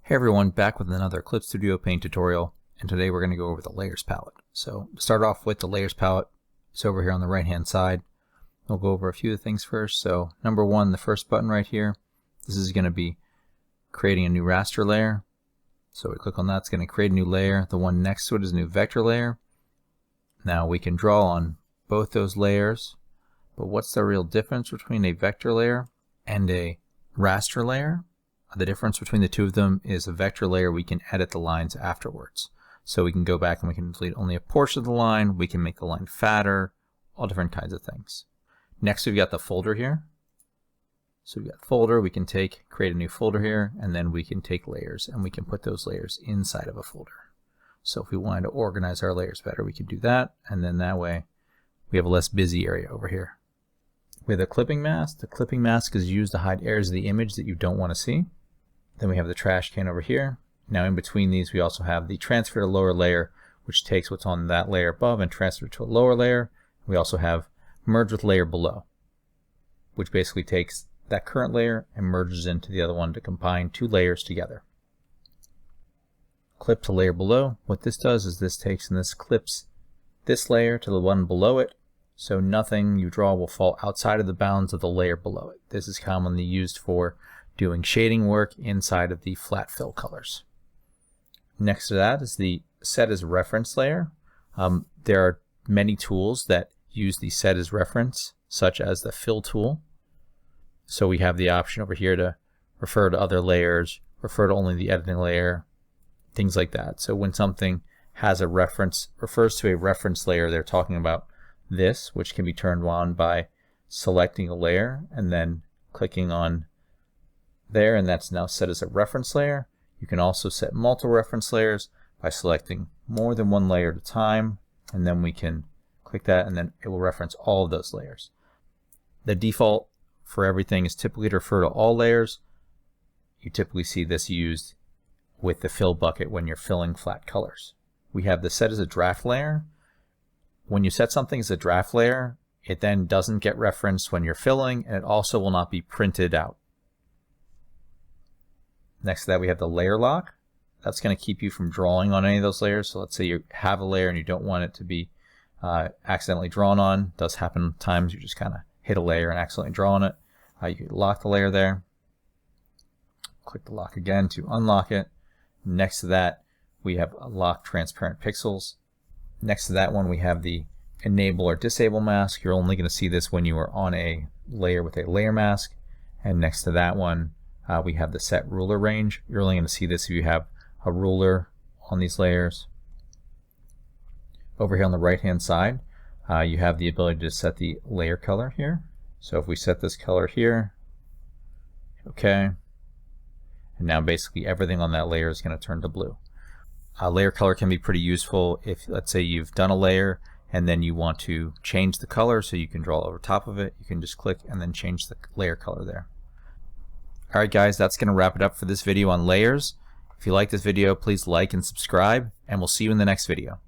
Hey everyone, back with another Clip Studio Paint tutorial, and today we're going to go over the Layers palette. So to start off with, the Layers palette is over here on the right hand side. We'll go over a few things first. So number one, the first button right here, this is going to be creating a new raster layer. So we click on that, it's going to create a new layer. The one next to it is a new vector layer. Now we can draw on both those layers, but what's the real difference between a vector layer and a raster layer? The difference between the two of them is a vector layer, we can edit the lines afterwards. So we can go back and we can delete only a portion of the line, we can make the line fatter, all different kinds of things. Next we've got the folder here. So we've got folder, we can create a new folder here, and then we can take layers and we can put those layers inside of a folder. So if we wanted to organize our layers better, we could do that, and then that way we have a less busy area over here. With a clipping mask, the clipping mask is used to hide areas of the image that you don't want to see. Then we have the trash can over here. Now in between these we also have the transfer to lower layer, which takes what's on that layer above and transfer it to a lower layer. We also have merge with layer below, which basically takes that current layer and merges into the other one to combine two layers together. Clip to layer below, what this does is this takes and this clips this layer to the one below it, so nothing you draw will fall outside of the bounds of the layer below it. This is commonly used for doing shading work inside of the flat fill colors. Next to that is the set as reference layer. There are many tools that use the set as reference, such as the fill tool. So we have the option over here to refer to other layers, refer to only the editing layer, things like that. So when something has a reference, refers to a reference layer, they're talking about this, which can be turned on by selecting a layer and then clicking on there, and that's now set as a reference layer. You can also set multiple reference layers by selecting more than one layer at a time, and then we can click that and then it will reference all of those layers. The default for everything is typically to refer to all layers. You typically see this used with the fill bucket when you're filling flat colors. We have the set as a draft layer. When you set something as a draft layer, it then doesn't get referenced when you're filling, and it also will not be printed out. Next to that we have the layer lock. That's going to keep you from drawing on any of those layers. So let's say you have a layer and you don't want it to be accidentally drawn on. It does happen times you just kind of hit a layer and accidentally draw on it. You can lock the layer there. Click the lock again to unlock it. Next to that we have lock transparent pixels. Next to that one we have the enable or disable mask. You're only going to see this when you are on a layer with a layer mask. And next to that one we have the set ruler range. You're only going to see this if you have a ruler on these layers. Over here on the right hand side you have the ability to set the layer color here. So if we set this color here, okay, and now basically everything on that layer is going to turn to blue. Layer color can be pretty useful if, let's say, you've done a layer and then you want to change the color so you can draw over top of it. You can just click and then change the layer color there. Alright guys, that's going to wrap it up for this video on layers. If you like this video, please like and subscribe, and we'll see you in the next video.